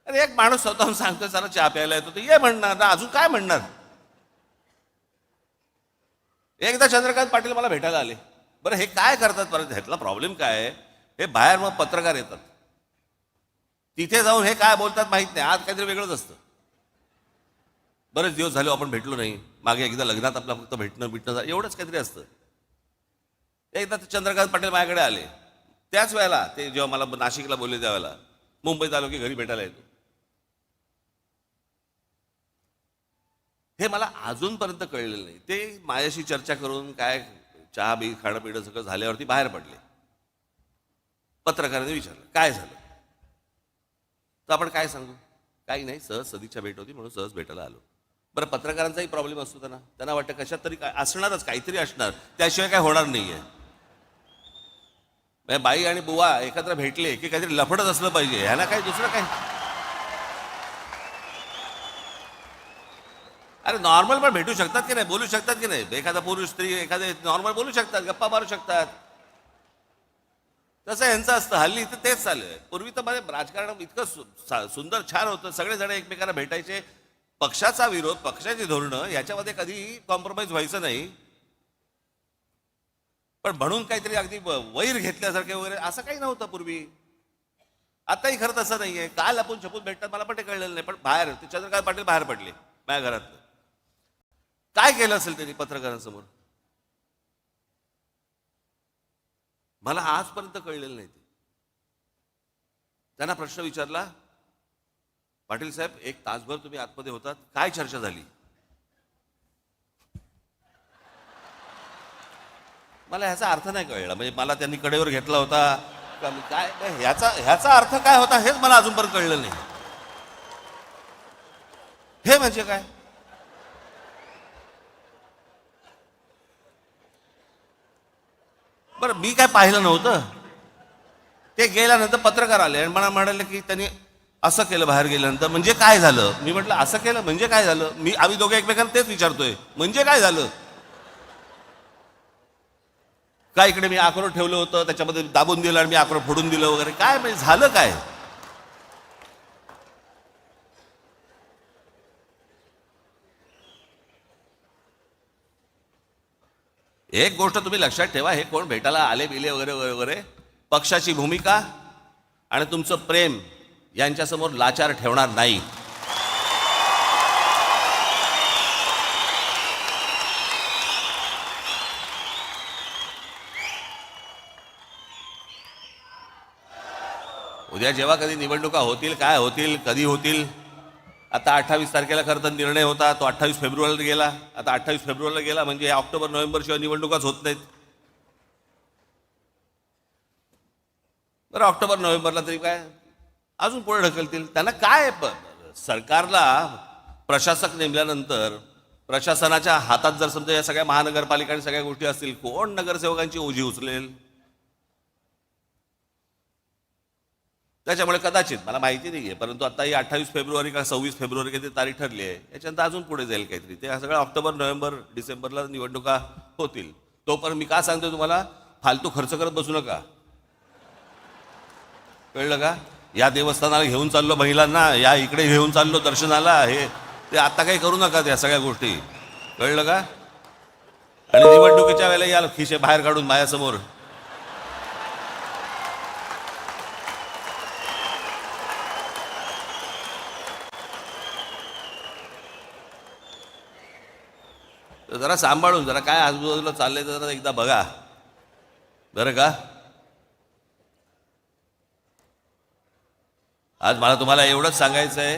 अरे एक माणूस स्वतःहून सांगतो चला चहा प्यायला येतो, तर ये म्हणणार ना, अजून काय म्हणणार. एकदा चंद्रकांत पाटील मला भेटायला आले. बरं हे काय करतात, परत ह्यातला प्रॉब्लेम काय आहे, हे बाहेर मग पत्रकार येतात, तिथे जाऊन हे काय बोलतात माहित नाही, आज काहीतरी वेगळंच असतं. बरेच दिवस झाले आपण भेटलो नाही, मागे एकदा लग्नात आपलं फक्त भेटणं एवढंच काहीतरी असतं. एकदा ते चंद्रकांत पाटील माझ्याकडे आले, त्याच वेळेला ते जेव्हा मला नाशिकला बोलले त्यावेळेला मुंबईत आलो की घरी भेटायला येतो. हे मला अजूनपर्यंत कळलेलं नाही. ते माझ्याशी चर्चा करून काय चहा बी खाणं पिणं सगळं झाल्यावरती बाहेर पडले. पत्रकारांनी विचारलं काय झालं, तर आपण काय सांगू, काही नाही, सहज सदिच्छा भेट होती म्हणून सहज भेटायला आलो. बरं पत्रकारांचाही प्रॉब्लेम असतो, त्यांना वाटतं कशात तरी काय असणारच, काहीतरी असणार, त्याशिवाय काय होणार नाहीये. बाई आणि बुवा एकत्र भेटले की काहीतरी लफडच असलं पाहिजे, ह्याला काय दुसरं काय. अरे नॉर्मल पण भेटू शकतात की नाही, बोलू शकतात की नाही, एखादा पुरुष स्त्री एखादे नॉर्मल बोलू शकतात, गप्पा मारू शकतात. तसं यांचं असतं हल्ली, इथं तेच चालू आहे. पूर्वी तर मध्ये राजकारण इतकं सुंदर छान होतं, सगळेजण एकमेकांना भेटायचे. पक्षाचा विरोध, पक्षाची धोरणं याच्यामध्ये कधी कॉम्प्रोमाइज व्हायचं नाही, पण म्हणून काहीतरी अगदी वैर घेतल्यासारखे वगैरे असं काही नव्हतं पूर्वी. आताही खरं तसं नाहीये. काल आपण छपून भेटतात, मला पण ते कळलेलं नाही, पण बाहेर ते चंद्रकांत पाटील बाहेर पडले माझ्या घरात. काय केलं असेल त्यांनी पत्रकारांसमोर, मला आजपर्यंत कळलेलं नाही. त्यांना प्रश्न विचारला, पाटील साहेब 1 तासभर तुम्ही आतमध्ये होतात, काय चर्चा झाली. मला ह्याचा अर्थ नाही कळला, म्हणजे मला त्यांनी कडेवर घेतला होता का काय, ह्याचा अर्थ काय होता हेच मला अजूनपर्यंत कळलं नाही. हे म्हणजे काय, बरं मी काय पाहिलं नव्हतं. ते गेल्यानंतर पत्रकार आले आणि मला म्हणाले की त्यांनी असं केलं बाहेर गेल्यानंतर, म्हणजे काय झालं. मी म्हटलं असं केलं म्हणजे काय झालं, आम्ही दोघे एकमेकांना तेच विचारतोय, म्हणजे काय झालं. काय इकडे मी अक्रोड ठेवलं होतं, त्याच्यामध्ये दाबून दिलं आणि मी अक्रोड फोडून दिलं वगैरे, काय म्हणजे झालं काय. एक गोष्ट तुम्ही लक्षात ठेवा, हे कोण भेटायला आले बिले वगैरे वगैरे, पक्षाची भूमिका आणि तुमचं प्रेम यांच्यासमोर लाचार ठेवणार नाही. उद्या जेव्हा कधी निवडणुका होतील, काय होतील, कधी होतील. आता 28 तारखेला खरं तर निर्णय होता, तो 28 फेब्रुवारीला गेला. आता 28 फेब्रुवारीला गेला म्हणजे ऑक्टोबर नोव्हेंबर शिवाय निवडणुकाच होत नाहीत. बरं ऑक्टोबर नोव्हेंबरला तरी काय अजून पुढे ढकलतील. त्यांना काय, सरकारला प्रशासक नेमल्यानंतर प्रशासनाच्या हातात जर समजा या सगळ्या महानगरपालिका आणि सगळ्या गोष्टी असतील, कोण नगरसेवकांची ओझी उचलेल. त्याच्यामुळे कदाचित, मला माहिती नाही आहे, परंतु आता ही 28 फेब्रुवारी का 26 फेब्रुवारी काहीतरी तारीख ठरली आहे, याच्यानंतर अजून पुढे जाईल काहीतरी. ते सगळं ऑक्टोबर नोव्हेंबर डिसेंबरला निवडणुका होतील. तोपर्यंत मी का सांगतो तुम्हाला, फालतू खर्च करत बसू नका, कळलं का. या देवस्थानाला घेऊन चाललो महिलांना, या इकडे घेऊन चाललो दर्शनाला, हे ते आता काही करू नका त्या सगळ्या गोष्टी, कळलं का. आणि निवडणुकीच्या वेळेला या खिशे बाहेर काढून माझ्यासमोर जरा सांभाळून, जरा काय आजूबाजूला चाललंय जरा एकदा बघा बरं का. आज मला तुम्हाला एवढंच सांगायचं आहे,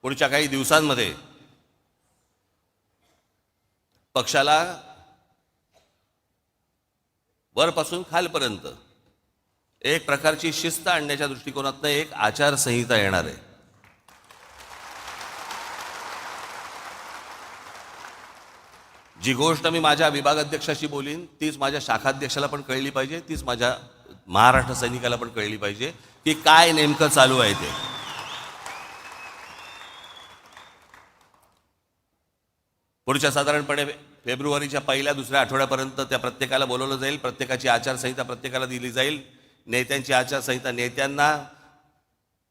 पुढच्या काही दिवसांमध्ये पक्षाला वरपासून खालपर्यंत एक प्रकारची शिस्त आणण्याच्या दृष्टिकोनातनं एक आचारसंहिता येणार आहे. जी गोष्ट मी माझ्या विभागाध्यक्षाशी बोलीन तीच माझ्या शाखाध्यक्षाला पण कळली पाहिजे, तीच माझ्या महाराष्ट्र सैनिकाला पण कळली पाहिजे की काय नेमकं चालू आहे ते. पुढच्या साधारणपणे फेब्रुवारीच्या पहिल्या दुसऱ्या आठवड्यापर्यंत त्या प्रत्येकाला बोलवलं जाईल, प्रत्येकाची आचारसंहिता प्रत्येकाला दिली जाईल, नेत्यांची आचारसंहिता नेत्यांना,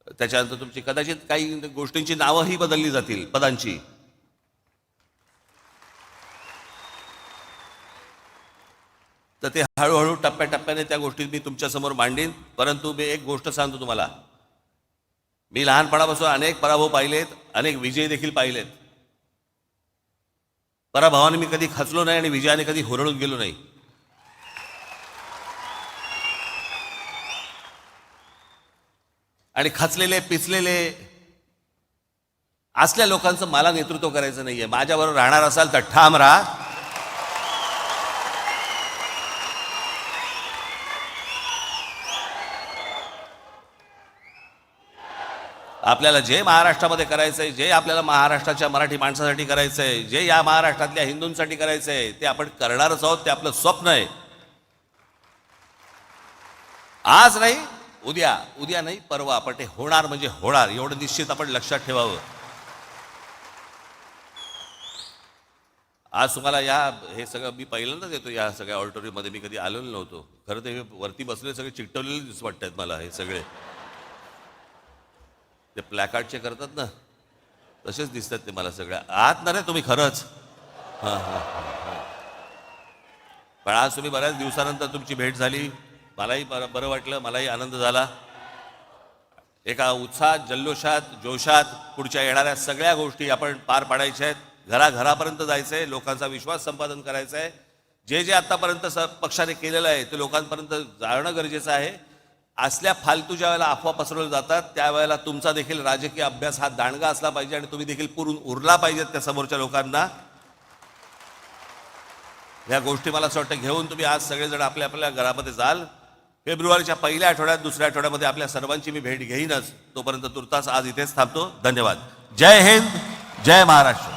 त्याच्यानंतर तुमची कदाचित काही गोष्टींची नावंही बदलली जातील पदांची. तर ते हळूहळू टप्प्याटप्प्याने त्या गोष्टी मी तुमच्यासमोर मांडीन. परंतु मी एक गोष्ट सांगतो तुम्हाला, मी लहानपणापासून अनेक पराभव पाहिलेत, अनेक विजय देखील पाहिलेत. पराभवाने मी कधी खचलो नाही आणि विजयाने कधी हुरळून गेलो नाही. आणि खचलेले पिचलेले असल्या लोकांचं मला नेतृत्व करायचं नाहीये. माझ्याबरोबर राहणार असाल तर ठाम राहा. आपल्याला जे महाराष्ट्रामध्ये करायचंय, जे आपल्याला महाराष्ट्राच्या मराठी माणसासाठी करायचंय, जे या महाराष्ट्रातल्या हिंदूंसाठी करायचंय ते आपण करणारच आहोत. ते आपलं स्वप्न आहे. आज नाही, उद्या, उद्या नाही परवा, पण ते होणार म्हणजे होणार, एवढं निश्चित आपण लक्षात ठेवावं. आज तुम्हाला हे सगळं मी पहिल्यांदाच येतो या सगळ्या ऑडिटोरियममध्ये. मी कधी आलेलो नव्हतो. खरं ते वरती बसले सगळे चिकटवलेले दिसत वाटतात मला. हे सगळे ते प्लॅकार्डचे करतात ना, तसेच दिसतात ते मला सगळ्या. आत ना रे तुम्ही खरंच. हां हां हां. पण आज तुम्ही बऱ्याच दिवसानंतर तुमची भेट झाली, मलाही बरं वाटलं, मलाही आनंद झाला. एका उत्साहात, जल्लोषात, जोशात पुढच्या येणाऱ्या सगळ्या गोष्टी आपण पार पाडायच्या आहेत. घराघरापर्यंत जायचं आहे, लोकांचा विश्वास संपादन करायचा आहे. जे जे आत्तापर्यंत पक्षाने केलेलं आहे ते लोकांपर्यंत जाणं गरजेचं आहे. असल्या फालतू ज्या वेळेला अफवा पसरवल्या जातात त्यावेळेला तुमचा देखील राजकीय अभ्यास हा दांडगा असला पाहिजे आणि तुम्ही देखील पुरून उरला पाहिजेत त्या समोरच्या लोकांना. ह्या गोष्टी मला असं वाटतं घेऊन तुम्ही आज सगळेजण आपल्या आपल्या घरामध्ये जाल. फेब्रुवारीच्या पहिल्या आठवड्यात, दुसऱ्या आठवड्यामध्ये आपल्या सर्वांची मी भेट घेईनच. तोपर्यंत तुर्तास आज इथेच थांबतो. धन्यवाद. जय हिंद, जय महाराष्ट्र.